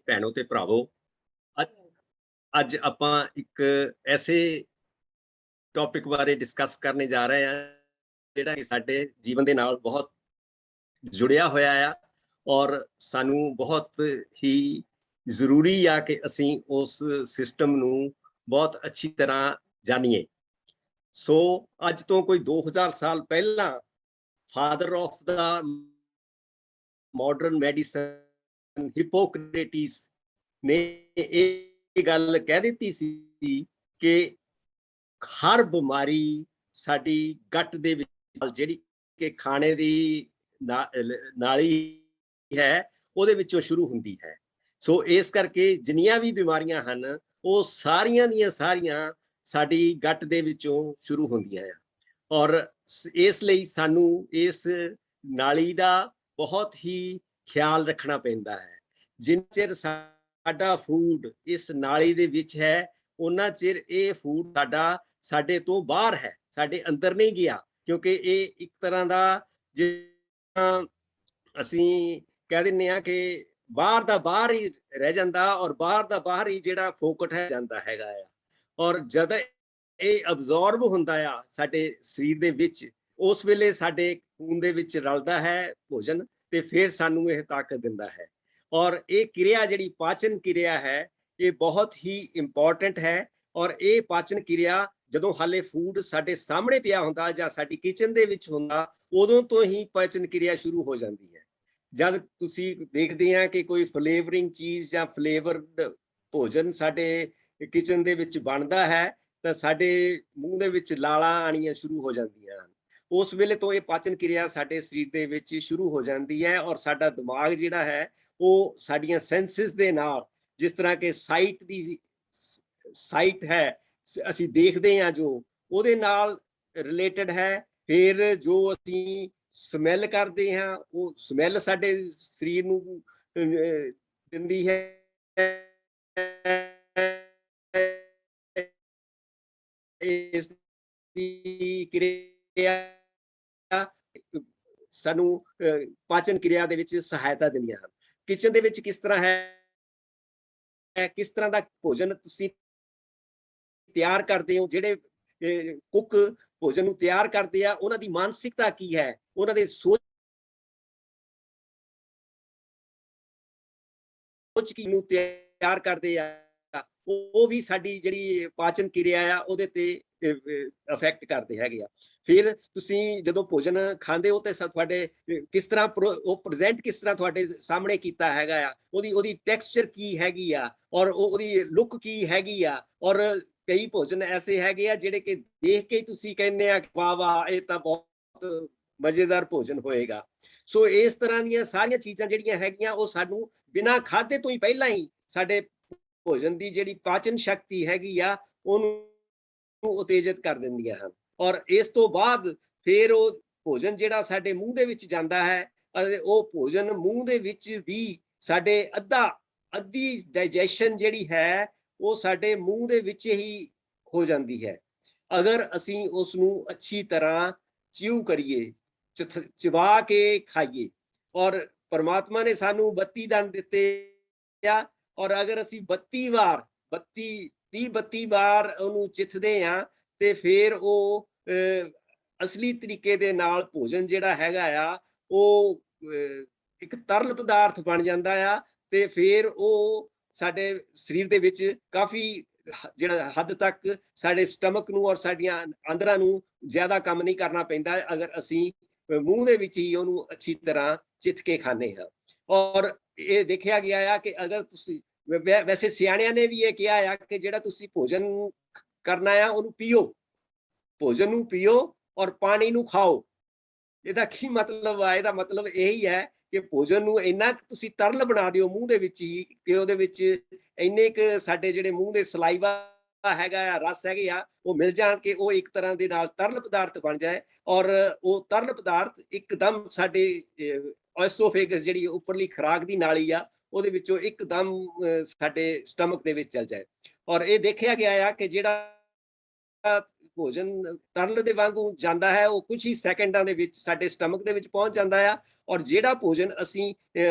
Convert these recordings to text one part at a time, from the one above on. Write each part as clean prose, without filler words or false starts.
ਭੈਣੋ ਤੇ ਭਰਾਵੋ, ਅੱਜ ਅੱਜ ਆਪਾਂ ਇੱਕ ਐਸੇ ਟੌਪਿਕ ਬਾਰੇ ਡਿਸਕਸ ਕਰਨੇ ਜਾ ਰਹੇ ਹਾਂ, ਜਿਹੜਾ ਕਿ ਸਾਡੇ ਜੀਵਨ ਦੇ ਨਾਲ ਬਹੁਤ ਜੁੜਿਆ ਹੋਇਆ ਆ ਔਰ ਸਾਨੂੰ ਬਹੁਤ ਹੀ ਜ਼ਰੂਰੀ ਆ ਕਿ ਅਸੀਂ ਉਸ ਸਿਸਟਮ ਨੂੰ ਬਹੁਤ ਅੱਛੀ ਤਰ੍ਹਾਂ ਜਾਣੀਏ। ਸੋ ਅੱਜ ਤੋਂ ਕੋਈ 2000 ਸਾਲ ਪਹਿਲਾਂ father of the modern medicine Hippocrates ਨੇ ਇਹ ਗੱਲ ਕਹਿ ਦਿੱਤੀ ਸੀ ਕਿ ਹਰ ਬਿਮਾਰੀ ਸਾਡੀ ਗੱਟ ਦੇ ਵਿੱਚ ਜਿਹੜੀ ਕਿ ਖਾਣੇ ਦੀ ਨਾਲੀ ਹੈ ਉਹਦੇ ਵਿੱਚੋਂ ਸ਼ੁਰੂ ਹੁੰਦੀ ਹੈ। ਸੋ ਇਸ ਕਰਕੇ ਜਿੰਨੀਆਂ ਵੀ ਬਿਮਾਰੀਆਂ ਹਨ ਉਹ ਸਾਰੀਆਂ ਦੀਆਂ ਸਾਰੀਆਂ ਸਾਡੀ ਗੱਟ ਦੇ ਵਿੱਚੋਂ ਸ਼ੁਰੂ ਹੁੰਦੀਆਂ ਆ ਔਰ ਇਸ ਲਈ ਸਾਨੂੰ ਇਸ ਨਾਲੀ ਦਾ ਬਹੁਤ ਹੀ ਖਿਆਲ ਰੱਖਣਾ ਪੈਂਦਾ ਹੈ। ਜਿੰਨਾ ਚਿਰ ਸਾਡਾ ਫੂਡ ਇਸ ਨਾਲੀ ਦੇ ਵਿੱਚ ਹੈ ਉਹਨਾਂ ਚਿਰ ਇਹ ਫੂਡ ਸਾਡੇ ਤੋਂ ਬਾਹਰ ਹੈ, ਸਾਡੇ ਅੰਦਰ ਨਹੀਂ ਗਿਆ, ਕਿਉਂਕਿ ਇਹ ਇੱਕ ਤਰ੍ਹਾਂ ਦਾ ਜਿਵੇਂ ਅਸੀਂ ਕਹਿ ਦਿੰਦੇ ਹਾਂ ਕਿ ਬਾਹਰ ਦਾ ਬਾਹਰ ਹੀ ਰਹਿ ਜਾਂਦਾ ਔਰ ਬਾਹਰ ਦਾ ਬਾਹਰ ਹੀ ਜਿਹੜਾ ਫੋਕਟ ਹੈ ਜਾਂਦਾ ਹੈਗਾ ਆ। ਔਰ ਜਦ ਇਹ ਅਬਜ਼ੌਰਬ ਹੁੰਦਾ ਆ ਸਾਡੇ ਸਰੀਰ ਦੇ ਵਿੱਚ, ਉਸ ਵੇਲੇ ਸਾਡੇ ਖੂਨ ਦੇ ਵਿੱਚ ਰਲਦਾ ਹੈ ਭੋਜਨ ਤੇ ਫਿਰ ਸਾਨੂੰ ਇਹ ਤਾਕਤ ਦਿੰਦਾ ਹੈ। ਔਰ ਇਹ ਕਿਰਿਆ ਜਿਹੜੀ ਪਾਚਨ ਕਿਰਿਆ ਹੈ ਇਹ ਬਹੁਤ ਹੀ ਇੰਪੋਰਟੈਂਟ ਹੈ। ਔਰ ਇਹ ਪਾਚਨ ਕਿਰਿਆ ਜਦੋਂ ਹਾਲੇ ਫੂਡ ਸਾਡੇ ਸਾਹਮਣੇ ਪਿਆ ਹੁੰਦਾ ਜਾਂ ਸਾਡੀ ਕਿਚਨ ਦੇ ਵਿੱਚ ਹੁੰਦਾ, ਉਦੋਂ ਤੋਂ ਹੀ ਪਾਚਨ ਕਿਰਿਆ ਸ਼ੁਰੂ ਹੋ ਜਾਂਦੀ ਹੈ। ਜਦ ਤੁਸੀਂ ਦੇਖਦੇ ਆ ਕਿ ਕੋਈ ਫਲੇਵਰਿੰਗ ਚੀਜ਼ ਜਾਂ ਫਲੇਵਰਡ ਭੋਜਨ ਸਾਡੇ ਕਿਚਨ ਦੇ ਵਿੱਚ ਬਣਦਾ ਹੈ ਤਾਂ ਸਾਡੇ ਮੂੰਹ ਦੇ ਵਿੱਚ ਲਾਲਾਂ ਆਣੀਆਂ ਸ਼ੁਰੂ ਹੋ ਜਾਂਦੀਆਂ ਹਨ। ਉਸ ਵੇਲੇ ਤੋਂ ਇਹ ਪਾਚਨ ਕਿਰਿਆ ਸਾਡੇ ਸਰੀਰ ਦੇ ਵਿੱਚ ਸ਼ੁਰੂ ਹੋ ਜਾਂਦੀ ਹੈ ਔਰ ਸਾਡਾ ਦਿਮਾਗ ਜਿਹੜਾ ਹੈ ਉਹ ਸਾਡੀਆਂ ਸੈਂਸਿਸ ਦੇ ਨਾਲ, ਜਿਸ ਤਰ੍ਹਾਂ ਕਿ ਸਾਈਟ ਹੈ, ਅਸੀਂ ਦੇਖਦੇ ਹਾਂ ਜੋ ਉਹਦੇ ਨਾਲ ਰਿਲੇਟਡ ਹੈ। ਫਿਰ ਜੋ ਅਸੀਂ ਸਮੈਲ ਕਰਦੇ ਹਾਂ ਉਹ ਸਮੈਲ ਸਾਡੇ ਸਰੀਰ ਨੂੰ ਦਿੰਦੀ ਹੈ। ਇਸ ਦੀ ਕਿਰਿਆ ਸਾਨੂੰ ਪਾਚਨ ਕਿਰਿਆ ਦੇ ਵਿੱਚ ਸਹਾਇਤਾ ਦਿੰਦੀਆਂ ਹਨ। ਕਿਚਨ ਦੇ ਵਿੱਚ ਕਿਸ ਤਰ੍ਹਾਂ ਹੈ, ਕਿਸ ਤਰ੍ਹਾਂ ਦਾ ਭੋਜਨ ਤੁਸੀਂ ਤਿਆਰ ਕਰਦੇ ਹੋ, ਜਿਹੜੇ ਕੁੱਕ ਭੋਜਨ ਨੂੰ ਤਿਆਰ ਕਰਦੇ ਆ ਉਹਨਾਂ ਦੀ ਮਾਨਸਿਕਤਾ ਕੀ ਹੈ, ਉਹਨਾਂ ਦੇ ਸੋਚ ਕੀ ਨੂੰ ਤਿਆਰ ਕਰਦੇ ਆ, ਉਹ ਵੀ ਸਾਡੀ ਜਿਹੜੀ ਪਾਚਨ ਕਿਰਿਆ ਆ ਉਹਦੇ ਤੇ ਅਫੈਕਟ ਕਰਦੇ ਹੈਗੇ ਆ। ਫਿਰ ਤੁਸੀਂ ਜਦੋਂ ਭੋਜਨ ਖਾਂਦੇ ਹੋ ਤੇ ਤੁਹਾਡੇ ਕਿਸ ਤਰ੍ਹਾਂ ਉਹ ਪ੍ਰੈਜ਼ੈਂਟ ਕਿਸ ਤਰ੍ਹਾਂ ਤੁਹਾਡੇ ਸਾਹਮਣੇ ਕੀਤਾ ਹੈਗਾ ਆ, ਉਹਦੀ ਟੈਕਸਚਰ ਕੀ ਹੈਗੀ ਆ ਔਰ ਉਹਦੀ ਲੁੱਕ ਕੀ ਹੈਗੀ ਆ। ਔਰ ਕਈ ਭੋਜਨ ਐਸੇ ਹੈਗੇ ਆ ਜਿਹੜੇ ਕਿ ਦੇਖ ਕੇ ਤੁਸੀਂ ਕਹਿੰਦੇ ਆ ਵਾਹ ਵਾਹ ਇਹ ਤਾਂ ਬਹੁਤ ਮਜ਼ੇਦਾਰ ਭੋਜਨ ਹੋਏਗਾ। ਸੋ ਇਸ ਤਰ੍ਹਾਂ ਦੀਆਂ ਸਾਰੀਆਂ ਚੀਜ਼ਾਂ ਜਿਹੜੀਆਂ ਹੈਗੀਆਂ ਉਹ ਸਾਨੂੰ ਬਿਨਾਂ ਖਾਧੇ ਤੋਂ ਹੀ ਪਹਿਲਾਂ ਹੀ ਸਾਡੇ ਭੋਜਨ ਦੀ ਜਿਹੜੀ ਪਾਚਨ ਸ਼ਕਤੀ ਹੈਗੀ ਆ ਉਹਨੂੰ ਉਤੇਜਿਤ ਕਰ ਦਿੰਦੀਆਂ ਹਨ। ਔਰ ਇਸ ਤੋਂ ਬਾਅਦ ਫਿਰ ਉਹ ਭੋਜਨ ਜਿਹੜਾ ਸਾਡੇ ਮੂੰਹ ਦੇ ਵਿੱਚ ਜਾਂਦਾ ਹੈ ਅਤੇ ਉਹ ਭੋਜਨ ਮੂੰਹ ਦੇ ਵਿੱਚ ਵੀ ਸਾਡੇ ਅੱਧੀ ਡਾਈਜੈਸ਼ਨ ਜਿਹੜੀ ਹੈ ਉਹ ਸਾਡੇ ਮੂੰਹ ਦੇ ਵਿੱਚ ਹੀ ਹੋ ਜਾਂਦੀ ਹੈ, ਅਗਰ ਅਸੀਂ ਉਸ ਨੂੰ ਅੱਛੀ ਤਰ੍ਹਾਂ ਚਿਊ ਕਰੀਏ, ਚਬਾ ਕੇ ਖਾਈਏ। ਔਰ ਪਰਮਾਤਮਾ ਨੇ ਸਾਨੂੰ 32 ਦੰਦ ਦਿੱਤੇ ਆ ਔਰ ਅਗਰ ਅਸੀਂ 32 ਵਾਰ ਉਹਨੂੰ ਚਿੱਥਦੇ ਆ ਤੇ ਫਿਰ ਉਹ ਅਸਲੀ ਤਰੀਕੇ ਦੇ ਨਾਲ ਭੋਜਨ ਜਿਹੜਾ ਹੈਗਾ ਆ ਉਹ ਇੱਕ ਤਰਲ ਪਦਾਰਥ ਬਣ ਜਾਂਦਾ ਆ ਤੇ ਫਿਰ ਉਹ ਸਾਡੇ ਸਰੀਰ ਦੇ ਵਿੱਚ ਕਾਫੀ ਜਿਹੜਾ ਹੱਦ ਤੱਕ ਸਾਡੇ ਸਟਮਕ ਨੂੰ ਔਰ ਸਾਡੀਆਂ ਆਂਦਰਾਂ ਨੂੰ ਜ਼ਿਆਦਾ ਕੰਮ ਨਹੀਂ ਕਰਨਾ ਪੈਂਦਾ ਅਗਰ ਅਸੀਂ ਮੂੰਹ ਦੇ ਵਿੱਚ ਹੀ ਉਹਨੂੰ ਅੱਛੀ ਤਰ੍ਹਾਂ ਚਿੱਥ ਕੇ ਖਾਂਦੇ ਹਾਂ। ਔਰ ਇਹ ਦੇਖਿਆ ਗਿਆ ਆ ਕਿ ਅਗਰ ਤੁਸੀਂ ਵੈਸੇ ਸਿਆਣਿਆਂ ਨੇ ਵੀ ਇਹ ਕਿਹਾ ਆ ਕਿ ਜਿਹੜਾ ਤੁਸੀਂ ਭੋਜਨ ਕਰਨਾ ਆ ਉਹਨੂੰ ਪੀਓ, ਭੋਜਨ ਨੂੰ ਪੀਓ ਔਰ ਪਾਣੀ ਨੂੰ ਖਾਓ। ਇਹਦਾ ਕੀ ਮਤਲਬ ਆ? ਇਹਦਾ ਮਤਲਬ ਇਹੀ ਹੈ ਕਿ ਭੋਜਨ ਨੂੰ ਇੰਨਾ ਤੁਸੀਂ ਤਰਲ ਬਣਾ ਦਿਓ ਮੂੰਹ ਦੇ ਵਿੱਚ ਹੀ ਕਿ ਉਹਦੇ ਵਿੱਚ ਇੰਨੇ ਕੁ ਸਾਡੇ ਜਿਹੜੇ ਮੂੰਹ ਦੇ ਸਲਾਈਵਾ ਹੈਗਾ ਆ, ਰਸ ਹੈਗੇ ਆ, ਉਹ ਮਿਲ ਜਾਣ ਕਿ ਉਹ ਇੱਕ ਤਰ੍ਹਾਂ ਦੇ ਨਾਲ ਤਰਲ ਪਦਾਰਥ ਬਣ ਜਾਏ ਔਰ ਉਹ ਤਰਲ ਪਦਾਰਥ ਇੱਕਦਮ ਸਾਡੇ ਐਸੋਫੇਗਸ ਜਿਹੜੀ ਉੱਪਰਲੀ ਖੁਰਾਕ ਦੀ ਨਾਲੀ ਆ ਉਹਦੇ ਵਿੱਚੋਂ ਇੱਕਦਮ ਸਾਡੇ ਸਟਮਕ ਦੇ ਵਿੱਚ ਚਲ ਜਾਏ। ਔਰ ਇਹ ਦੇਖਿਆ ਗਿਆ ਆ ਕਿ ਜਿਹੜਾ ਭੋਜਨ ਤਰਲ ਦੇ ਵਾਂਗੂ ਜਾਂਦਾ ਹੈ, ਉਹ ਕੁਝ ਹੀ ਸੈਕਿੰਡਾਂ ਦੇ ਵਿੱਚ ਸਾਡੇ ਸਟਮਕ ਦੇ ਵਿੱਚ ਪਹੁੰਚ ਜਾਂਦਾ ਆ। ਔਰ ਜਿਹੜਾ ਭੋਜਨ ਅਸੀਂ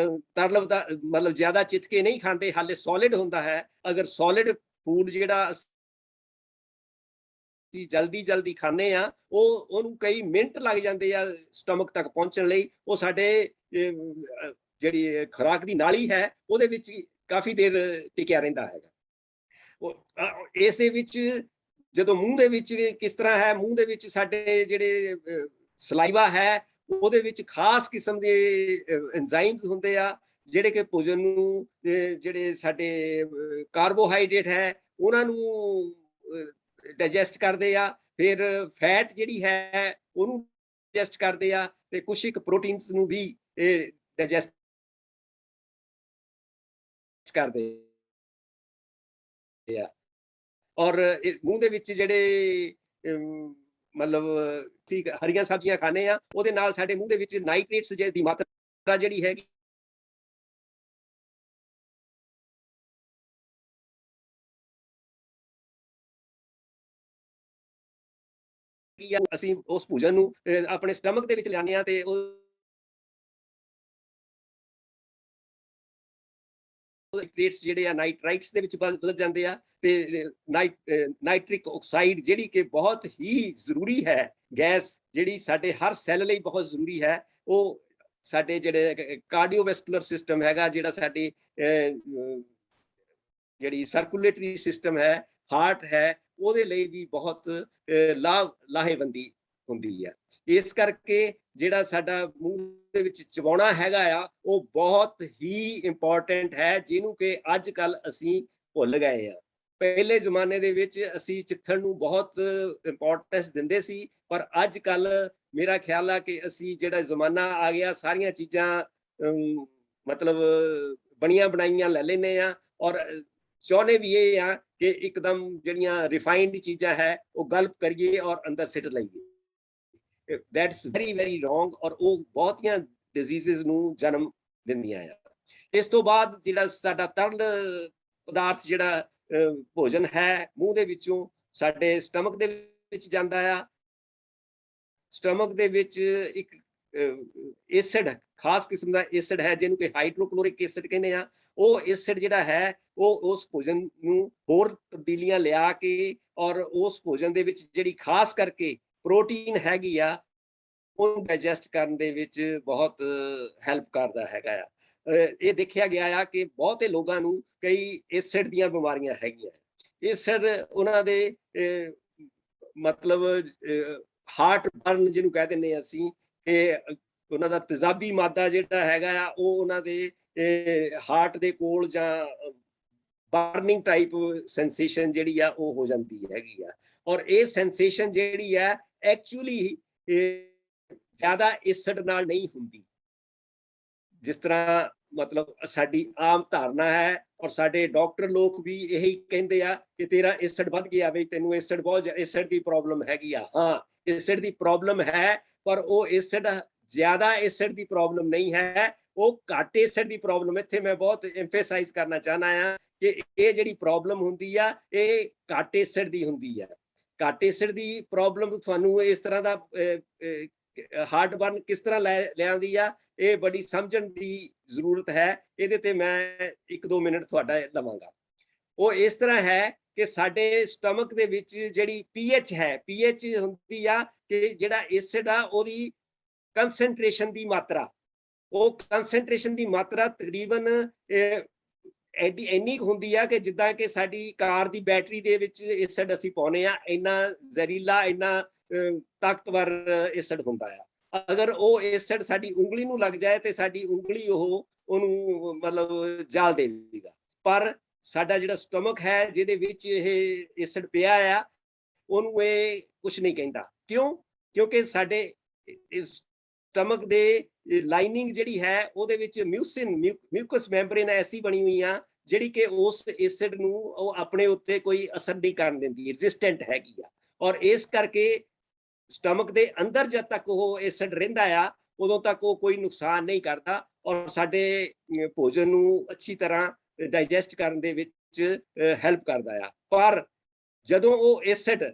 ਤਰਲ ਦਾ ਮਤਲਬ ਜ਼ਿਆਦਾ ਚਿੱਥ ਕੇ ਨਹੀਂ ਖਾਂਦੇ, ਹਾਲੇ ਸੋਲਿਡ ਹੁੰਦਾ ਹੈ। ਅਗਰ ਸੋਲਿਡ ਫੂਡ ਜਿਹੜਾ ਅਸੀਂ ਜਲਦੀ ਖਾਂਦੇ ਆ, ਉਹਨੂੰ ਕਈ ਮਿੰਟ ਲੱਗ ਜਾਂਦੇ ਆ ਸਟਮਕ ਤੱਕ ਪਹੁੰਚਣ ਲਈ। ਉਹ ਸਾਡੇ ਜਿਹੜੀ ਖੁਰਾਕ ਦੀ ਨਾਲੀ ਹੈ ਉਹਦੇ ਵਿੱਚ ਕਾਫੀ ਦੇਰ ਟਿਕਿਆ ਰਹਿੰਦਾ ਹੈਗਾ। ਇਸ ਦੇ ਵਿੱਚ ਜਦੋਂ ਮੂੰਹ ਦੇ ਵਿੱਚ ਕਿਸ ਤਰ੍ਹਾਂ ਹੈ, ਮੂੰਹ ਦੇ ਵਿੱਚ ਸਾਡੇ ਜਿਹੜੇ ਸਲਾਈਵਾ ਹੈ ਉਹਦੇ ਵਿੱਚ ਖਾਸ ਕਿਸਮ ਦੇ ਐਂਜ਼ਾਈਮਸ ਹੁੰਦੇ ਆ, ਜਿਹੜੇ ਕਿ ਭੋਜਨ ਨੂੰ ਜਿਹੜੇ ਸਾਡੇ ਕਾਰਬੋਹਾਈਡਰੇਟ ਹੈ ਉਹਨਾਂ ਨੂੰ ਡਾਈਜੈਸਟ ਕਰਦੇ ਆ। ਫਿਰ ਫੈਟ ਜਿਹੜੀ ਹੈ ਉਹਨੂੰ ਡਾਈਜੈਸਟ ਕਰਦੇ ਆ, ਤੇ ਕੁਝ ਇੱਕ ਪ੍ਰੋਟੀਨਸ ਨੂੰ ਵੀ ਡਾਈਜੈਸਟ ਕਰਦੇ ਆ। ਔਰ ਮੂੰਹ ਦੇ ਵਿੱਚ ਜਿਹੜੇ ਮਤਲਬ ਠੀਕ ਹਰੀਆਂ ਸਬਜ਼ੀਆਂ ਖਾਣੇ ਆ, ਉਹਦੇ ਨਾਲ ਸਾਡੇ ਮੂੰਹ ਦੇ ਵਿੱਚ ਨਾਈਟ੍ਰੇਟਸ ਦੀ ਮਾਤਰਾ ਜਿਹੜੀ ਹੈਗੀ ਅਸੀਂ ਉਸ ਭੋਜਨ ਨੂੰ ਆਪਣੇ ਸਟਮਕ ਦੇ ਵਿੱਚ ਲਿਆਉਂਦੇ ਆ, ਤੇ ਉਹ ਨਾਈਟ੍ਰੇਟਸ ਜਿਹੜੇ ਆ ਨਾਈਟ੍ਰਾਈਟਸ ਦੇ ਵਿੱਚ ਬਦਲ ਜਾਂਦੇ ਆ। ਤੇ ਨਾਈਟ੍ਰਿਕ ਆਕਸਾਈਡ ਜਿਹੜੀ ਕਿ ਬਹੁਤ ਹੀ ਜ਼ਰੂਰੀ ਹੈ, ਗੈਸ ਜਿਹੜੀ ਸਾਡੇ ਹਰ ਸੈੱਲ ਲਈ ਬਹੁਤ ਜ਼ਰੂਰੀ ਹੈ, ਉਹ ਸਾਡੇ ਜਿਹੜੇ ਕਾਰਡੀਓਵੈਸਕੂਲਰ ਸਿਸਟਮ ਹੈਗਾ, ਜਿਹੜਾ ਸਾਡੀ ਜਿਹੜੀ ਸਰਕੂਲੇਟਰੀ ਸਿਸਟਮ ਹੈ, ਹਾਰਟ ਹੈ, ਉਹਦੇ ਲਈ ਵੀ ਬਹੁਤ ਲਾਹੇਵੰਦੀ ਹੁੰਦੀ ਹੈ। ਇਸ ਕਰਕੇ ਜਿਹੜਾ ਸਾਡਾ ਮੂੰਹ ਦੇ ਵਿੱਚ ਚਬਾਉਣਾ ਹੈਗਾ ਆ, ਉਹ ਬਹੁਤ ਹੀ ਇੰਪੋਰਟੈਂਟ ਹੈ, ਜਿਹਨੂੰ ਕਿ ਅੱਜ ਕੱਲ ਅਸੀਂ ਭੁੱਲ ਗਏ ਆ। ਪਹਿਲੇ ਜ਼ਮਾਨੇ ਦੇ ਵਿੱਚ ਅਸੀਂ ਚਿੱਥਣ ਨੂੰ ਬਹੁਤ ਇੰਪੋਰਟੈਂਸ ਦਿੰਦੇ ਸੀ, ਪਰ ਅੱਜ ਕੱਲ ਮੇਰਾ ਖਿਆਲ ਆ ਕਿ ਅਸੀਂ ਜਿਹੜਾ ਜ਼ਮਾਨਾ ਆ ਗਿਆ, ਸਾਰੀਆਂ ਚੀਜ਼ਾਂ ਮਤਲਬ ਬਣੀਆਂ ਬਣਾਈਆਂ ਲੈ ਲੈਂਦੇ ਆ, ਔਰ ਚਾਹੁੰਦੇ ਵੀ ਇਹ ਆ ਕਿ ਇੱਕਦਮ ਜਿਹੜੀਆਂ ਰਿਫਾਈਨਡ ਚੀਜ਼ਾਂ ਹੈ ਉਹ ਗਲਪ ਕਰੀਏ ਔਰ ਅੰਦਰ ਸਿੱਟ ਲਈਏ। That's very very wrong, ਔਰ ਉਹ ਬਹੁਤੀਆਂ ਡਿਜ਼ੀਜ਼ਸ ਨੂੰ ਜਨਮ ਦਿੰਦੀਆਂ ਆ। ਇਸ ਤੋਂ ਬਾਅਦ ਜਿਹੜਾ ਸਾਡਾ ਤਰਲ ਪਦਾਰਥ ਜਿਹੜਾ ਭੋਜਨ ਹੈ, ਮੂੰਹ ਦੇ ਵਿੱਚੋਂ ਸਾਡੇ ਸਟਮਕ ਦੇ ਵਿੱਚ ਜਾਂਦਾ ਆ। ਸਟਮਕ ਦੇ ਵਿੱਚ ਇੱਕ ਐਸਿਡ, ਖਾਸ ਕਿਸਮ ਦਾ ਐਸਿਡ ਹੈ, ਜਿਹਨੂੰ ਕਿ ਹਾਈਡਰੋਕਲੋਰਿਕ ਐਸਿਡ ਕਹਿੰਦੇ ਆ। ਉਹ ਐਸਿਡ ਜਿਹੜਾ ਹੈ ਉਹ ਉਸ ਭੋਜਨ ਨੂੰ ਹੋਰ ਤਬਦੀਲੀਆਂ ਲਿਆ ਕੇ, ਔਰ ਉਸ ਭੋਜਨ ਦੇ ਵਿੱਚ ਜਿਹੜੀ ਖਾਸ ਕਰਕੇ ਪ੍ਰੋਟੀਨ ਹੈਗੀ ਆ, ਉਹਨੂੰ ਡਾਈਜੈਸਟ ਕਰਨ ਦੇ ਵਿੱਚ ਬਹੁਤ ਹੈਲਪ ਕਰਦਾ ਹੈਗਾ ਆ। ਇਹ ਦੇਖਿਆ ਗਿਆ ਆ ਕਿ ਬਹੁਤੇ ਲੋਕਾਂ ਨੂੰ ਕਈ ਐਸਿਡ ਦੀਆਂ ਬਿਮਾਰੀਆਂ ਹੈਗੀਆਂ। ਐਸਿਡ ਉਹਨਾਂ ਦੇ ਮਤਲਬ ਹਾਰਟ ਬਰਨ ਜਿਹਨੂੰ ਕਹਿ ਦਿੰਦੇ ਅਸੀਂ, ਕਿ ਉਹਨਾਂ ਦਾ ਤੇਜ਼ਾਬੀ ਮਾਦਾ ਜਿਹੜਾ ਹੈਗਾ ਆ, ਉਹ ਉਹਨਾਂ ਦੇ ਹਾਰਟ ਦੇ ਕੋਲ ਜਾਂ ਬਰਨਿੰਗ ਟਾਈਪ ਸੈਂਸੇਸ਼ਨ ਜਿਹੜੀ ਆ ਉਹ ਹੋ ਜਾਂਦੀ ਹੈਗੀ ਆ। ਔਰ ਇਹ ਸੈਂਸੇਸ਼ਨ ਜਿਹੜੀ ਆ ਐਕਚੁਅਲੀ ਜ਼ਿਆਦਾ ਐਸਿਡ ਨਾਲ ਨਹੀਂ ਹੁੰਦੀ, ਜਿਸ ਤਰ੍ਹਾਂ ਮਤਲਬ ਸਾਡੀ ਆਮ ਧਾਰਨਾ ਹੈ। ਔਰ ਸਾਡੇ ਡਾਕਟਰ ਲੋਕ ਵੀ ਇਹੀ ਕਹਿੰਦੇ ਆ ਕਿ ਤੇਰਾ ਐਸਿਡ ਵੱਧ ਗਿਆ, ਬਈ ਤੈਨੂੰ ਐਸਿਡ ਬਹੁਤ ਐਸਿਡ ਦੀ ਪ੍ਰੋਬਲਮ ਹੈਗੀ ਆ। ਹਾਂ, ਐਸਿਡ ਦੀ ਪ੍ਰੋਬਲਮ ਹੈ, ਪਰ ਉਹ ਐਸਿਡ ਜ਼ਿਆਦਾ ਐਸਿਡ ਦੀ ਪ੍ਰੋਬਲਮ ਨਹੀਂ ਹੈ, ਉਹ ਘੱਟ ਐਸਿਡ ਦੀ ਪ੍ਰੋਬਲਮ। ਇੱਥੇ ਮੈਂ ਬਹੁਤ ਐਮਫੇਸਾਈਜ਼ ਕਰਨਾ ਚਾਹਨਾ ਆ ਕਿ ਇਹ ਜਿਹੜੀ ਪ੍ਰੋਬਲਮ ਹੁੰਦੀ ਆ, ਇਹ ਘੱਟ ਐਸਿਡ ਦੀ ਹੁੰਦੀ ਆ। ਘੱਟ ਐਸਿਡ ਦੀ ਪ੍ਰੋਬਲਮ ਤੁਹਾਨੂੰ ਇਸ ਤਰ੍ਹਾਂ ਦਾ ਹਾਰਟ ਬਰਨ ਕਿਸ ਤਰ੍ਹਾਂ ਲੈ ਆਉਂਦੀ ਆ, ਇਹ ਬੜੀ ਸਮਝਣ ਦੀ ਜ਼ਰੂਰਤ ਹੈ। ਇਹਦੇ ਤੇ ਮੈਂ 1-2 ਮਿੰਟ ਤੁਹਾਡਾ ਲਵਾਂਗਾ। ਉਹ ਇਸ ਤਰ੍ਹਾਂ ਹੈ ਕਿ ਸਾਡੇ ਸਟਮਕ ਦੇ ਵਿੱਚ ਜਿਹੜੀ ਪੀਐਚ ਹੈ, ਪੀਐਚ ਹੁੰਦੀ ਆ ਕਿ ਜਿਹੜਾ ਐਸਿਡ ਆ ਉਹਦੀ ਕੰਸੈਂਟ੍ਰੇਸ਼ਨ ਦੀ ਮਾਤਰਾ, ਉਹ ਕੰਸੈਂਟ੍ਰੇਸ਼ਨ ਦੀ ਮਾਤਰਾ ਤਕਰੀਬਨ ਇੰਨੀ ਹੁੰਦੀ ਆ ਕਿ ਜਿੱਦਾਂ ਕਿ ਸਾਡੀ ਕਾਰ ਦੀ ਬੈਟਰੀ ਦੇ ਵਿੱਚ ਐਸਿਡ ਅਸੀਂ ਪਾਉਨੇ ਆ, ਇੰਨਾ ਜ਼ਹਿਰੀਲਾ, ਇੰਨਾ ਤਾਕਤਵਰ ਐਸਿਡ ਹੁੰਦਾ ਆ। ਅਗਰ ਉਹ ਐਸਿਡ ਸਾਡੀ ਉਂਗਲੀ ਨੂੰ ਲੱਗ ਜਾਏ ਤੇ ਸਾਡੀ ਉਂਗਲੀ ਉਹਨੂੰ ਮਤਲਬ ਜਾਲ ਦੇਵੇਗਾ। ਪਰ ਸਾਡਾ ਜਿਹੜਾ ਸਟਮਕ ਹੈ, ਜਿਹਦੇ ਵਿੱਚ ਇਹ ਐਸਿਡ ਪਿਆ ਆ, ਉਹਨੂੰ ਇਹ ਕੁਝ ਨਹੀਂ ਕਹਿੰਦਾ। ਕਿਉਂ? ਕਿਉਂਕਿ ਸਾਡੇ ਸਟਮਕ ਦੇ ਲਾਈਨਿੰਗ ਜਿਹੜੀ ਹੈ ਉਹਦੇ ਵਿੱਚ ਮਿਊਕਸ ਮੈਂਬਰੇਨ ਐਸੀ ਬਣੀ ਹੋਈ ਆ, ਜਿਹੜੀ ਕਿ ਉਸ ਐਸਿਡ ਨੂੰ ਉਹ ਆਪਣੇ ਉੱਤੇ ਕੋਈ ਅਸਰ ਨਹੀਂ ਕਰਨ ਦਿੰਦੀ, ਰੈਜ਼ਿਸਟੈਂਟ ਹੈਗੀ ਆ। ਔਰ ਇਸ ਕਰਕੇ ਸਟਮਕ ਦੇ ਅੰਦਰ ਜਦ ਤੱਕ ਉਹ ਐਸਿਡ ਰਹਿੰਦਾ ਆ, ਉਦੋਂ ਤੱਕ ਉਹ ਕੋਈ ਨੁਕਸਾਨ ਨਹੀਂ ਕਰਦਾ, ਔਰ ਸਾਡੇ ਭੋਜਨ ਨੂੰ ਅੱਛੀ ਤਰ੍ਹਾਂ ਡਾਈਜੈਸਟ ਕਰਨ ਦੇ ਵਿੱਚ ਹੈਲਪ ਕਰਦਾ ਆ। ਪਰ ਜਦੋਂ ਉਹ ਐਸਿਡ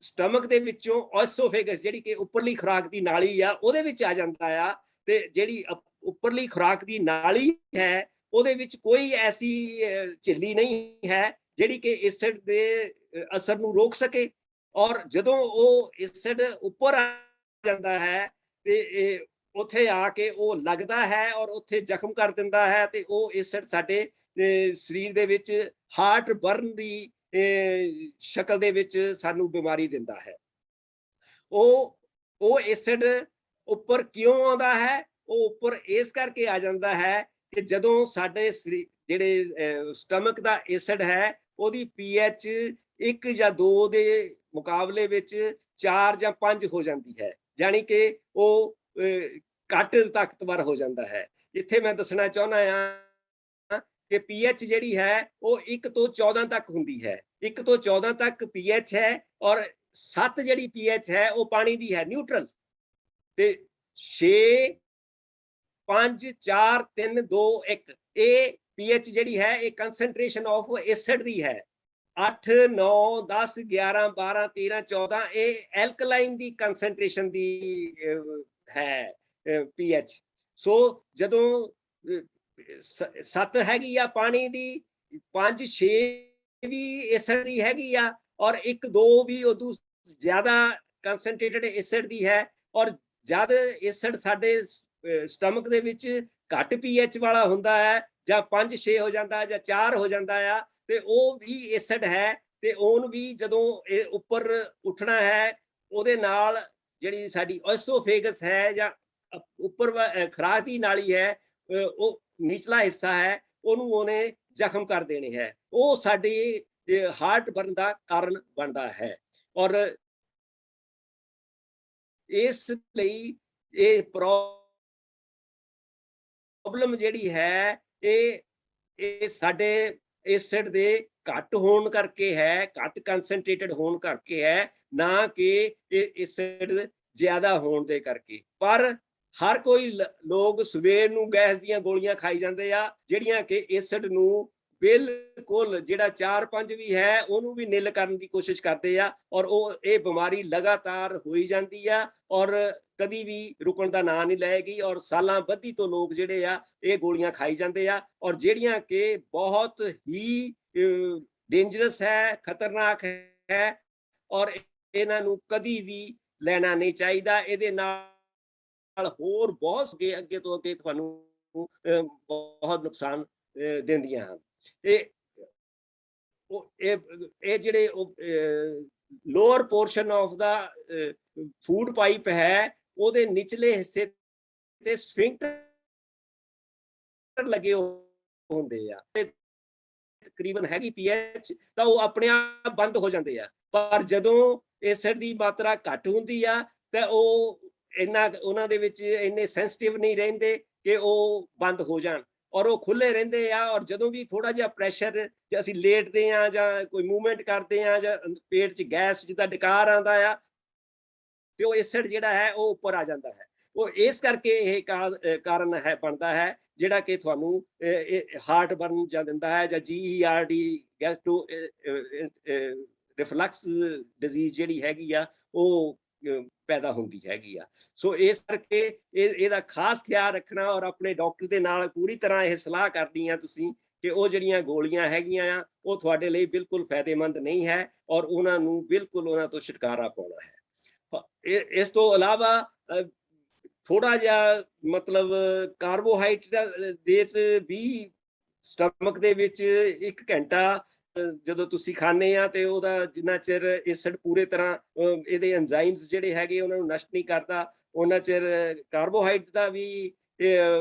ਸਟਮਕ ਦੇ ਵਿੱਚੋਂ ਐਸੋਫੇਗਸ ਜਿਹੜੀ ਕਿ ਉੱਪਰਲੀ ਖੁਰਾਕ ਦੀ ਨਾਲੀ ਆ ਉਹਦੇ ਵਿੱਚ ਆ ਜਾਂਦਾ ਆ, ਤੇ ਜਿਹੜੀ ਉੱਪਰਲੀ ਖੁਰਾਕ ਦੀ ਨਾਲੀ ਹੈ ਉਹਦੇ ਵਿੱਚ ਕੋਈ ਐਸੀ ਝਿੱਲੀ ਨਹੀਂ ਹੈ ਜਿਹੜੀ ਕਿ ਐਸਿਡ ਦੇ ਅਸਰ ਨੂੰ ਰੋਕ ਸਕੇ। ਔਰ ਜਦੋਂ ਉਹ ਐਸਿਡ ਉੱਪਰ ਆ ਜਾਂਦਾ ਹੈ ਤੇ ਉੱਥੇ ਆ ਕੇ ਉਹ ਲੱਗਦਾ ਹੈ ਔਰ ਉੱਥੇ ਜ਼ਖਮ ਕਰ ਦਿੰਦਾ ਹੈ, ਤੇ ਉਹ ਐਸਿਡ ਸਾਡੇ ਸਰੀਰ ਦੇ ਵਿੱਚ ਹਾਰਟ ਬਰਨ ਦੀ ਸ਼ਕਲ ਦੇ ਵਿੱਚ ਸਾਨੂੰ ਬਿਮਾਰੀ ਦਿੰਦਾ ਹੈ। ਉਹ ਐਸਿਡ ਉੱਪਰ ਕਿਉਂ ਆਉਂਦਾ ਹੈ? ਉਹ ਉੱਪਰ ਇਸ ਕਰਕੇ ਆ ਜਾਂਦਾ ਹੈ ਕਿ ਜਦੋਂ ਸਾਡੇ ਜਿਹੜੇ ਸਟਮਕ ਦਾ ਐਸਿਡ ਹੈ ਉਹਦੀ ਪੀਐਚ 1 ਜਾਂ 2 ਦੇ ਮੁਕਾਬਲੇ ਵਿੱਚ 4 ਜਾਂ 5 ਹੋ ਜਾਂਦੀ ਹੈ, ਜਾਣੀ ਕਿ ਉਹ ਘੱਟ ਤਾਕਤਵਰ ਹੋ ਜਾਂਦਾ ਹੈ। ਇੱਥੇ ਮੈਂ ਦੱਸਣਾ ਚਾਹੁੰਦਾ ਹਾਂ ਕਿ ਪੀਐਚ ਜਿਹੜੀ ਹੈ ਉਹ 1 ਤੋਂ 14 ਤੱਕ ਹੁੰਦੀ ਹੈ। 1 ਤੋਂ 14 ਤੱਕ ਪੀਐਚ ਹੈ, ਔਰ 7 ਜਿਹੜੀ ਪੀਐਚ ਹੈ ਉਹ ਪਾਣੀ ਦੀ ਹੈ, ਨਿਊਟਰਲ। ਤੇ 6 5 4 3 2 1 ਇਹ ਪੀਐਚ ਜਿਹੜੀ ਹੈ ਇਹ ਕੰਸੈਂਟ੍ਰੇਸ਼ਨ ਆਫ ਐਸਿਡ ਦੀ ਹੈ। 8 9 10 11 12 13 14 ਇਹ ਐਲਕਲਾਈਨ ਦੀ ਕੰਸੈਂਟ੍ਰੇਸ਼ਨ ਦੀ ਹੈ ਪੀਐਚ। ਸੋ ਜਦੋਂ 7 ਹੈਗੀ ਆ ਪਾਣੀ ਦੀ, 5 6 ਵੀ ਐਸਿਡ ਦੀ ਹੈਗੀ ਆ, ਔਰ 1 2 ਵੀ ਉਦੋਂ ਜ਼ਿਆਦਾ ਕੰਸੈਂਟ੍ਰੇਟਡ ਐਸਿਡ ਦੀ ਹੈ। ਔਰ ਜਦ ਐਸਿਡ ਸਾਡੇ ਸਟਮਕ ਦੇ ਵਿੱਚ ਘੱਟ ਪੀਐਚ ਵਾਲਾ ਹੁੰਦਾ ਹੈ, ਜਾਂ 5 6 ਹੋ ਜਾਂਦਾ ਜਾਂ 4 ਹੋ ਜਾਂਦਾ ਆ, ਤੇ ਉਹ ਵੀ ਐਸਿਡ ਹੈ। ਤੇ ਉਹਨੂੰ ਵੀ ਜਦੋਂ ਇਹ ਉੱਪਰ ਉੱਠਣਾ ਹੈ, ਉਹਦੇ ਨਾਲ ਜਿਹੜੀ ਸਾਡੀ ਐਸੋਫੇਗਸ ਹੈ ਜਾਂ ਉੱਪਰ ਖੁਰਾਕ ਦੀ ਨਾਲੀ ਹੈ, ਉਹ ਨਿਚਲਾ ਹਿੱਸਾ ਹੈ, ਉਹਨੂੰ ਉਹਨੇ ਜ਼ਖਮ ਕਰ ਦੇਣੇ ਹੈ। ਉਹ ਸਾਡੀ ਹਾਰਟ ਬਰਨ ਦਾ ਕਾਰਨ ਬਣਦਾ ਹੈ। ਔਰ ਇਸ ਲਈ ਇਹ ਪ੍ਰੋਬਲਮ ਜਿਹੜੀ ਹੈ ਇਹ ਸਾਡੇ ਐਸਿਡ ਦੇ ਘੱਟ ਹੋਣ ਕਰਕੇ ਹੈ, ਘੱਟ ਕੰਸੈਂਟ੍ਰੇਟਡ ਹੋਣ ਕਰਕੇ ਹੈ, ਨਾ ਕਿ ਇਹ ਐਸਿਡ ਜ਼ਿਆਦਾ ਹੋਣ ਦੇ ਕਰਕੇ। ਪਰ ਹਰ ਕੋਈ ਲੋਕ ਸਵੇਰ ਨੂੰ ਗੈਸ ਦੀਆਂ ਗੋਲੀਆਂ ਖਾਈ ਜਾਂਦੇ ਆ, ਜਿਹੜੀਆਂ ਕਿ ਐਸਿਡ ਨੂੰ ਬਿਲਕੁਲ ਜਿਹੜਾ 4 5 ਵੀ ਹੈ ਉਹਨੂੰ ਵੀ ਨਿਲ ਕਰਨ ਦੀ ਕੋਸ਼ਿਸ਼ ਕਰਦੇ ਆ, ਔਰ ਉਹ ਇਹ ਬਿਮਾਰੀ ਲਗਾਤਾਰ ਹੋਈ ਜਾਂਦੀ ਆ ਔਰ ਕਦੀ ਵੀ ਰੁਕਣ ਦਾ ਨਾਂ ਨਹੀਂ ਲਏਗੀ। ਔਰ ਸਾਲਾਂ ਬੱਧੀ ਤੋਂ ਲੋਕ ਜਿਹੜੇ ਆ ਇਹ ਗੋਲੀਆਂ ਖਾਈ ਜਾਂਦੇ ਆ, ਔਰ ਜਿਹੜੀਆਂ ਕਿ ਬਹੁਤ ਹੀ ਡੇਂਜਰਸ ਹੈ, ਖਤਰਨਾਕ ਹੈ, ਔਰ ਇਹਨਾਂ ਨੂੰ ਕਦੀ ਵੀ ਲੈਣਾ ਨਹੀਂ ਚਾਹੀਦਾ। ਇਹਦੇ ਨਾਲ ਹੋਰ ਬਹੁਤ ਅੱਗੇ ਤੋਂ ਅੱਗੇ ਤੁਹਾਨੂੰ ਬਹੁਤ ਨੁਕਸਾਨ ਦਿੰਦੀਆਂ ਹਨ। ਇਹ ਜਿਹੜੇ lower portion of the food pipe ਹੈ, ਉਹਦੇ ਨਿਚਲੇ ਹਿੱਸੇ ਤੇ ਸਫਿੰਕਟਰ ਲੱਗੇ ਹੁੰਦੇ ਆ, ਤਕਰੀਬਨ ਹੈਗੀ ਪੀਐਚ ਤਾਂ ਉਹ ਆਪਣੇ ਆਪ ਬੰਦ ਹੋ ਜਾਂਦੇ ਆ। ਪਰ ਜਦੋਂ ਐਸਿਡ ਦੀ ਮਾਤਰਾ ਘੱਟ ਹੁੰਦੀ ਆ ਤਾਂ ਉਹ ਉਹਨਾਂ ਦੇ ਵਿੱਚ ਇੰਨੇ ਸੈਂਸਿਟਿਵ ਨਹੀਂ ਰਹਿੰਦੇ ਕਿ ਉਹ ਬੰਦ ਹੋ ਜਾਣ, ਔਰ ਉਹ ਖੁੱਲੇ ਰਹਿੰਦੇ ਆ। ਔਰ ਜਦੋਂ ਵੀ ਥੋੜਾ ਜਿਹਾ ਪ੍ਰੈਸ਼ਰ, ਜੇ ਅਸੀਂ ਲੇਟਦੇ ਆ ਜਾਂ ਕੋਈ ਮੂਵਮੈਂਟ ਕਰਦੇ ਆ ਜਾਂ ਪੇਟ 'ਚ ਗੈਸ ਜਿੱਦਾਂ ਡਕਾਰ ਆਉਂਦਾ ਆ, ਤੇ ਉਹ ਐਸਿਡ ਜਿਹੜਾ ਹੈ ਉਹ ਉੱਪਰ ਆ ਜਾਂਦਾ ਹੈ। ਉਹ ਇਸ ਕਰਕੇ ਇਹ ਕਾਰਨ ਹੈ ਬਣਦਾ ਹੈ ਜਿਹੜਾ ਕਿ ਤੁਹਾਨੂੰ ਹਾਰਟ ਬਰਨ ਜਾਂ ਦਿੰਦਾ ਹੈ, ਜਾਂ GERD ਗੈਸਟ੍ਰੋ ਰਿਫਲਕਸ ਡਿਜ਼ੀਜ਼ ਜਿਹੜੀ ਹੈਗੀ ਆ ਉਹ ਪੈਦਾ ਹੁੰਦੀ ਹੈਗੀ ਆ। ਸੋ ਇਸ ਕਰਕੇ ਇਹਦਾ ਖਾਸ ਖਿਆਲ ਰੱਖਣਾ, ਔਰ ਆਪਣੇ ਡਾਕਟਰ ਦੇ ਨਾਲ ਪੂਰੀ ਤਰ੍ਹਾਂ ਇਹ ਸਲਾਹ ਕਰਨੀ ਆ ਤੁਸੀਂ ਕਿ ਉਹ ਜਿਹੜੀਆਂ ਗੋਲੀਆਂ ਹੈਗੀਆਂ ਆ ਉਹ ਤੁਹਾਡੇ ਲਈ ਬਿਲਕੁਲ ਫਾਇਦੇਮੰਦ ਨਹੀਂ ਹੈ, ਔਰ ਉਹਨਾਂ ਨੂੰ ਬਿਲਕੁਲ ਉਹਨਾਂ ਤੋਂ ਛੁਟਕਾਰਾ ਪਾਉਣਾ ਹੈ। ਇਸ ਤੋਂ ਇਲਾਵਾ ਥੋੜਾ ਜਿਹਾ ਮਤਲਬ ਕਾਰਬੋਹਾਈਡਰੇਟ ਵੀ ਸਟਮਕ ਦੇ ਵਿੱਚ 1 ਘੰਟਾ ਜਦੋਂ ਤੁਸੀਂ ਖਾਂਦੇ ਆ ਤੇ ਉਹਦਾ ਜਿੰਨਾ ਚਿਰ ਐਸਿਡ ਪੂਰੇ ਤਰ੍ਹਾਂ ਇਹਦੇ ਐਂਜ਼ਾਈਮਸ ਜਿਹੜੇ ਹੈਗੇ ਉਹਨਾਂ ਨੂੰ ਨਸ਼ਟ ਨਹੀਂ ਕਰਦਾ, ਉਹਨਾਂ ਚਿਰ ਕਾਰਬੋਹਾਈਡਰੇਟ ਦਾ ਵੀ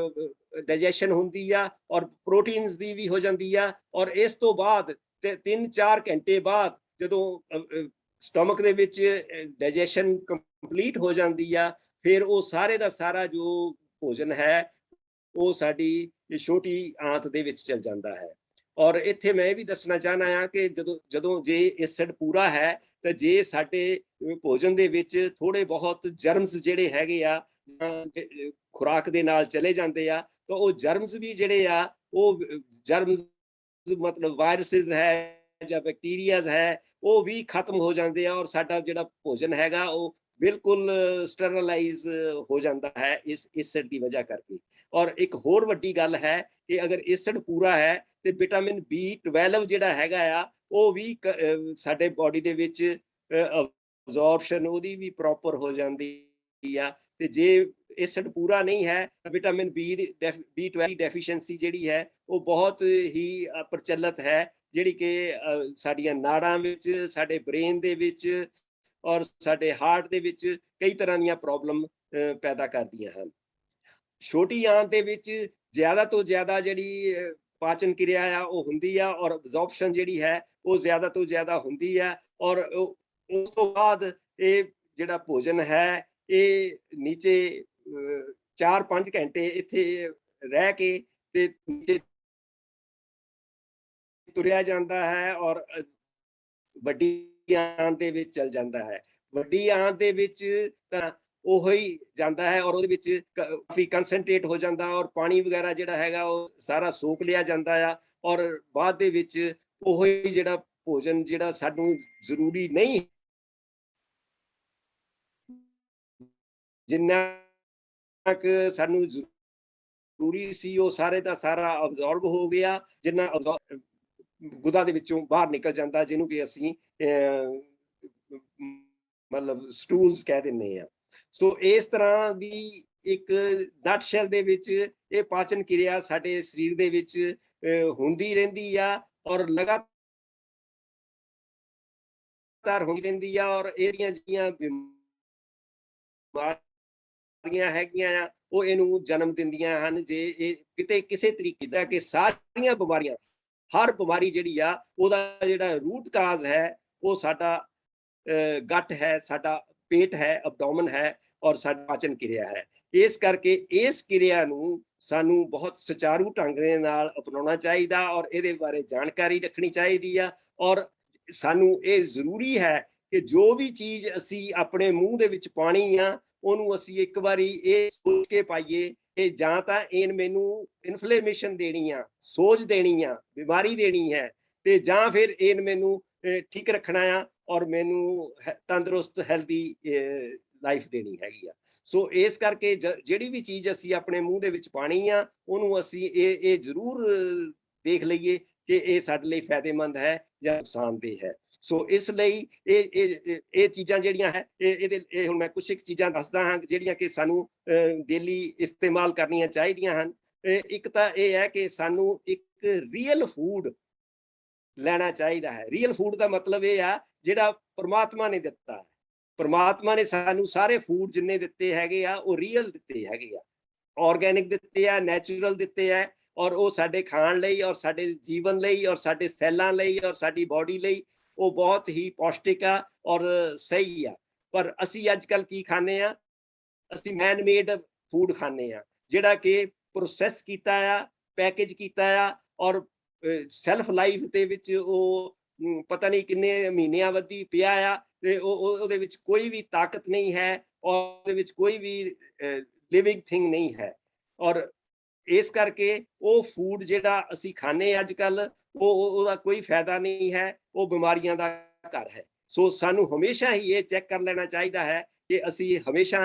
ਡਾਈਜੈਸ਼ਨ ਹੁੰਦੀ ਆ, ਔਰ ਪ੍ਰੋਟੀਨਸ ਦੀ ਵੀ ਹੋ ਜਾਂਦੀ ਆ। ਔਰ ਇਸ ਤੋਂ ਬਾਅਦ 3-4 ਘੰਟੇ ਬਾਅਦ ਜਦੋਂ ਸਟਮਕ ਦੇ ਵਿੱਚ ਡਾਈਜੈਸ਼ਨ ਕੰਪਲੀਟ ਹੋ ਜਾਂਦੀ ਆ, ਫਿਰ ਉਹ ਸਾਰੇ ਦਾ ਸਾਰਾ ਜੋ ਭੋਜਨ ਹੈ ਉਹ ਸਾਡੀ ਛੋਟੀ ਆਂਤ ਦੇ ਵਿੱਚ ਚਲ ਜਾਂਦਾ ਹੈ। ਔਰ ਇੱਥੇ ਮੈਂ ਇਹ ਵੀ ਦੱਸਣਾ ਚਾਹਨਾ ਆ ਕਿ ਜਦੋਂ ਜੇ ਐਸਿਡ ਪੂਰਾ ਹੈ ਤਾਂ ਜੇ ਸਾਡੇ ਭੋਜਨ ਦੇ ਵਿੱਚ ਥੋੜੇ ਬਹੁਤ ਜਰਮਸ ਜਿਹੜੇ ਹੈਗੇ ਆ ਖੁਰਾਕ ਦੇ ਨਾਲ ਚਲੇ ਜਾਂਦੇ ਆ, ਤਾਂ ਉਹ ਜਰਮਸ ਵੀ ਜਿਹੜੇ ਆ ਉਹ ਜਰਮਸ ਮਤਲਬ ਵਾਇਰਸਿਸ ਹੈ ਜਾਂ ਬੈਕਟੀਰੀਆਜ਼ ਹੈ ਉਹ ਵੀ ਖਤਮ ਹੋ ਜਾਂਦੇ ਆ, ਔਰ ਸਾਡਾ ਜਿਹੜਾ ਭੋਜਨ ਹੈਗਾ ਉਹ ਬਿਲਕੁਲ ਸਟਰਲਾਈਜ਼ ਹੋ ਜਾਂਦਾ ਹੈ ਇਸ ਐਸਿਡ ਦੀ ਵਜ੍ਹਾ ਕਰਕੇ। ਔਰ ਇੱਕ ਹੋਰ ਵੱਡੀ ਗੱਲ ਹੈ ਕਿ ਅਗਰ ਐਸਿਡ ਪੂਰਾ ਹੈ ਤੇ ਵਿਟਾਮਿਨ B12 ਜਿਹੜਾ ਹੈਗਾ ਆ ਉਹ ਵੀ ਸਾਡੇ ਬਾਡੀ ਦੇ ਵਿੱਚ ਅਬਜ਼ੌਰਪਸ਼ਨ ਉਹਦੀ ਵੀ ਪ੍ਰੋਪਰ ਹੋ ਜਾਂਦੀ ਆ। ਤੇ ਜੇ ਐਸਿਡ ਪੂਰਾ ਨਹੀਂ ਹੈ ਵਿਟਾਮਿਨ B12 ਡੈਫੀਸ਼ੀਐਂਸੀ ਜਿਹੜੀ ਹੈ ਉਹ ਬਹੁਤ ਹੀ ਪ੍ਰਚਲਿਤ ਹੈ, ਜਿਹੜੀ ਕਿ ਸਾਡੀਆਂ ਨਾੜਾਂ ਵਿੱਚ, ਸਾਡੇ ਬ੍ਰੇਨ ਦੇ ਵਿੱਚ ਔਰ ਸਾਡੇ ਹਾਰਟ ਦੇ ਵਿੱਚ ਕਈ ਤਰ੍ਹਾਂ ਦੀਆਂ ਪ੍ਰੋਬਲਮ ਪੈਦਾ ਕਰਦੀਆਂ ਹਨ। ਛੋਟੀ ਆਂਤ ਦੇ ਵਿੱਚ ਜ਼ਿਆਦਾ ਤੋਂ ਜ਼ਿਆਦਾ ਜਿਹੜੀ ਪਾਚਨ ਕਿਰਿਆ ਆ ਉਹ ਹੁੰਦੀ ਆ, ਔਰ ਅਬਜ਼ੌਰਪਸ਼ਨ ਜਿਹੜੀ ਹੈ ਉਹ ਜ਼ਿਆਦਾ ਤੋਂ ਜ਼ਿਆਦਾ ਹੁੰਦੀ ਆ, ਔਰ ਉਸ ਤੋਂ ਬਾਅਦ ਇਹ ਜਿਹੜਾ ਭੋਜਨ ਹੈ ਇਹ ਨੀਚੇ 4-5 ਘੰਟੇ ਇੱਥੇ ਰਹਿ ਕੇ ਤੇ ਨੀਚੇ ਤੁਰਿਆ ਜਾਂਦਾ ਹੈ ਔਰ ਵੱਡੀ ਆਂਤ ਦੇ ਵਿੱਚ ਚਲ ਜਾਂਦਾ ਹੈ। ਵੱਡੀ ਆਂਤ ਦੇ ਵਿੱਚ ਤਾਂ ਉਹ ਹੀ ਜਾਂਦਾ ਹੈ ਔਰ ਉਹਦੇ ਵਿੱਚ ਕਾਫੀ ਕੰਸੈਂਟਰੇਟ ਹੋ ਜਾਂਦਾ, ਔਰ ਪਾਣੀ ਵਗੈਰਾ ਜਿਹੜਾ ਹੈਗਾ ਉਹ ਸਾਰਾ ਸੋਖ ਲਿਆ ਜਾਂਦਾ ਆ, ਔਰ ਬਾਅਦ ਦੇ ਵਿੱਚ ਉਹ ਹੀ ਜਿਹੜਾ ਭੋਜਨ ਜਿਹੜਾ ਸਾਨੂੰ ਜ਼ਰੂਰੀ ਨਹੀਂ, ਜਿੰਨਾ ਕਿ ਸਾਨੂੰ ਜ਼ਰੂਰੀ ਸੀ ਉਹ ਸਾਰੇ ਦਾ ਸਾਰਾ ਅਬਜ਼ੌਰਬ ਹੋ ਗਿਆ, ਜਿੰਨਾ ਗੁਦਾ ਦੇ ਵਿੱਚੋਂ ਬਾਹਰ ਨਿਕਲ ਜਾਂਦਾ, ਜਿਹਨੂੰ ਕਿ ਅਸੀਂ ਮਤਲਬ ਸਟੂਲਸ ਕਹਿ ਦਿੰਦੇ ਆ। ਸੋ ਇਸ ਤਰ੍ਹਾਂ ਦੀ ਇੱਕ ਨਟਸ਼ੈਲ ਦੇ ਵਿੱਚ ਇਹ ਪਾਚਨ ਕਿਰਿਆ ਸਾਡੇ ਸਰੀਰ ਦੇ ਵਿੱਚ ਹੁੰਦੀ ਰਹਿੰਦੀ ਆ ਔਰ ਲਗਾਤਾਰ ਹੁੰਦੀ ਰਹਿੰਦੀ ਆ, ਔਰ ਇਹਦੀਆਂ ਜਿਹੜੀਆਂ ਬਿਮਾਰੀਆਂ ਹੈਗੀਆਂ ਆ ਉਹ ਇਹਨੂੰ ਜਨਮ ਦਿੰਦੀਆਂ ਹਨ। ਜੇ ਇਹ ਕਿਤੇ ਕਿਸੇ ਤਰੀਕੇ ਦਾ ਕਿ ਸਾਰੀਆਂ ਬਿਮਾਰੀਆਂ, ਹਰ ਬਿਮਾਰੀ ਜਿਹੜੀ ਆ ਉਹਦਾ ਜਿਹੜਾ ਰੂਟ ਕਾਜ਼ ਹੈ ਉਹ ਸਾਡਾ ਗੱਟ ਹੈ, ਸਾਡਾ ਪੇਟ ਹੈ, ਅਬਡੋਮਨ ਹੈ ਔਰ ਸਾਡਾ ਪਾਚਨ ਕਿਰਿਆ ਹੈ। ਇਸ ਕਰਕੇ ਇਸ ਕਿਰਿਆ ਨੂੰ ਸਾਨੂੰ ਬਹੁਤ ਸੁਚਾਰੂ ਢੰਗ ਦੇ ਨਾਲ ਅਪਣਾਉਣਾ ਚਾਹੀਦਾ ਔਰ ਇਹਦੇ ਬਾਰੇ ਜਾਣਕਾਰੀ ਰੱਖਣੀ ਚਾਹੀਦੀ ਆ। ਔਰ ਸਾਨੂੰ ਇਹ ਜ਼ਰੂਰੀ ਹੈ ਕਿ ਜੋ ਵੀ ਚੀਜ਼ ਅਸੀਂ ਆਪਣੇ ਮੂੰਹ ਦੇ ਵਿੱਚ ਪਾਣੀ ਆ ਉਹਨੂੰ ਅਸੀਂ ਇੱਕ ਵਾਰੀ ਇਹ ਸੋਚ ਕੇ ਪਾਈਏ ਕਿ ਜਾਂ ਤਾਂ ਇਹ ਮੈਨੂੰ ਇਨਫਲੇਮੇਸ਼ਨ ਦੇਣੀ ਆ, ਸੋਜ ਦੇਣੀ ਆ, ਬਿਮਾਰੀ ਦੇਣੀ ਹੈ, ਤੇ ਜਾਂ ਫਿਰ ਇਹ ਮੈਨੂੰ ਠੀਕ ਰੱਖਣਾ ਆ ਔਰ ਮੈਨੂੰ ਤੰਦਰੁਸਤ ਹੈਲਦੀ ਲਾਈਫ ਦੇਣੀ ਹੈਗੀ ਆ। ਸੋ ਇਸ ਕਰਕੇ ਜਿਹੜੀ ਵੀ ਚੀਜ਼ ਅਸੀਂ ਆਪਣੇ ਮੂੰਹ ਦੇ ਵਿੱਚ ਪਾਣੀ ਆ ਉਹਨੂੰ ਅਸੀਂ ਇਹ ਜ਼ਰੂਰ ਦੇਖ ਲਈਏ ਕਿ ਇਹ ਸਾਡੇ ਲਈ ਫਾਇਦੇਮੰਦ ਹੈ ਜਾਂ ਨੁਕਸਾਨਦੇਹ ਹੈ। ਸੋ ਇਸ ਲਈ ਇਹ ਚੀਜ਼ਾਂ ਜਿਹੜੀਆਂ ਹੈ ਇਹ ਹੁਣ ਮੈਂ ਕੁਝ ਇੱਕ ਚੀਜ਼ਾਂ ਦੱਸਦਾ ਹਾਂ ਜਿਹੜੀਆਂ ਕਿ ਸਾਨੂੰ ਡੇਲੀ ਇਸਤੇਮਾਲ ਕਰਨੀਆਂ ਚਾਹੀਦੀਆਂ ਹਨ। ਇੱਕ ਤਾਂ ਇਹ ਹੈ ਕਿ ਸਾਨੂੰ ਇੱਕ ਰੀਅਲ ਫੂਡ ਲੈਣਾ ਚਾਹੀਦਾ ਹੈ। ਰੀਅਲ ਫੂਡ ਦਾ ਮਤਲਬ ਇਹ ਆ ਜਿਹੜਾ ਪਰਮਾਤਮਾ ਨੇ ਦਿੱਤਾ ਹੈ। ਪਰਮਾਤਮਾ ਨੇ ਸਾਨੂੰ ਸਾਰੇ ਫੂਡ ਜਿੰਨੇ ਦਿੱਤੇ ਹੈਗੇ ਆ ਉਹ ਰੀਅਲ ਦਿੱਤੇ ਹੈਗੇ ਆ, ਆਰਗੈਨਿਕ ਦਿੱਤੇ ਆ, ਨੈਚੁਰਲ ਦਿੱਤੇ ਆ, ਔਰ ਉਹ ਸਾਡੇ ਖਾਣ ਲਈ ਔਰ ਸਾਡੇ ਜੀਵਨ ਲਈ ਔਰ ਸਾਡੇ ਸੈੱਲਾਂ ਲਈ ਔਰ ਸਾਡੀ ਬਾਡੀ ਲਈ ਉਹ ਬਹੁਤ ਹੀ ਪੌਸ਼ਟਿਕ ਆ ਔਰ ਸਹੀ ਆ। ਪਰ ਅਸੀਂ ਅੱਜ ਕੱਲ ਕੀ ਖਾਂਦੇ ਆ, ਅਸੀਂ ਮੈਨ ਮੇਡ ਫੂਡ ਖਾਂਦੇ ਆ ਜਿਹੜਾ ਕਿ ਪ੍ਰੋਸੈਸ ਕੀਤਾ ਆ, ਪੈਕੇਜ ਕੀਤਾ ਆ ਔਰ ਸੈਲਫ ਲਾਈਫ ਦੇ ਵਿੱਚ ਉਹ ਪਤਾ ਨਹੀਂ ਕਿੰਨੇ ਮਹੀਨਿਆਂ ਵੱਧੀ ਪਿਆ ਆ ਤੇ ਉਹਦੇ ਵਿੱਚ ਕੋਈ ਵੀ ਤਾਕਤ ਨਹੀਂ ਹੈ ਔਰ ਉਹਦੇ ਵਿੱਚ ਕੋਈ ਵੀ ਲਿਵਿੰਗ ਥਿੰਗ ਨਹੀਂ ਹੈ। ਔਰ ਇਸ ਕਰਕੇ ਉਹ ਫੂਡ ਜਿਹੜਾ ਅਸੀਂ ਖਾਂਦੇ ਅੱਜ ਕੱਲ ਉਹਦਾ ਕੋਈ ਫਾਇਦਾ ਨਹੀਂ ਹੈ, ਉਹ ਬਿਮਾਰੀਆਂ ਦਾ ਘਰ ਹੈ। ਸੋ ਸਾਨੂੰ ਹਮੇਸ਼ਾ ਹੀ ਇਹ ਚੈੱਕ ਕਰ ਲੈਣਾ ਚਾਹੀਦਾ ਹੈ ਕਿ ਅਸੀਂ ਹਮੇਸ਼ਾ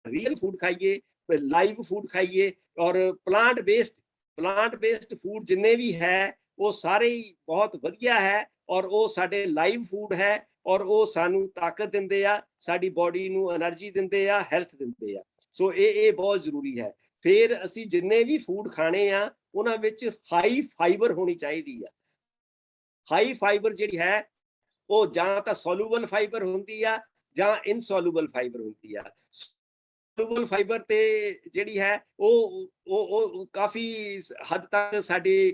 ਰੀਅਲ ਫੂਡ ਖਾਈਏ, ਲਾਈਵ ਫੂਡ ਖਾਈਏ ਔਰ ਪਲਾਂਟ ਬੇਸਡ ਫੂਡ ਜਿੰਨੇ ਵੀ ਹੈ ਉਹ ਸਾਰੇ ਹੀ ਬਹੁਤ ਵਧੀਆ ਹੈ ਔਰ ਉਹ ਸਾਡੇ ਲਾਈਵ ਫੂਡ ਹੈ ਔਰ ਉਹ ਸਾਨੂੰ ਤਾਕਤ ਦਿੰਦੇ ਆ, ਸਾਡੀ ਬਾਡੀ ਨੂੰ એનર્ਜੀ ਦਿੰਦੇ ਆ, ਹੈਲਥ ਦਿੰਦੇ ਆ। ਸੋ ਇਹ ਬਹੁਤ ਜ਼ਰੂਰੀ ਹੈ। ਫਿਰ ਅਸੀਂ ਜਿੰਨੇ ਵੀ ਫੂਡ ਖਾਣੇ ਆ ਉਹਨਾਂ ਵਿੱਚ ਹਾਈ ਫਾਈਬਰ ਹੋਣੀ ਚਾਹੀਦੀ ਆ। ਹਾਈ ਫਾਈਬਰ ਜਿਹੜੀ ਹੈ ਉਹ ਜਾਂ ਤਾਂ ਸੋਲੂਬਲ ਫਾਈਬਰ ਹੁੰਦੀ ਆ ਜਾਂ ਇਨਸੋਲੂਬਲ ਫਾਈਬਰ ਹੁੰਦੀ ਆ। ਸੋਲੂਬਲ ਫਾਈਬਰ ਤੇ ਜਿਹੜੀ ਹੈ ਉਹ ਕਾਫੀ ਹੱਦ ਤੱਕ ਸਾਡੇ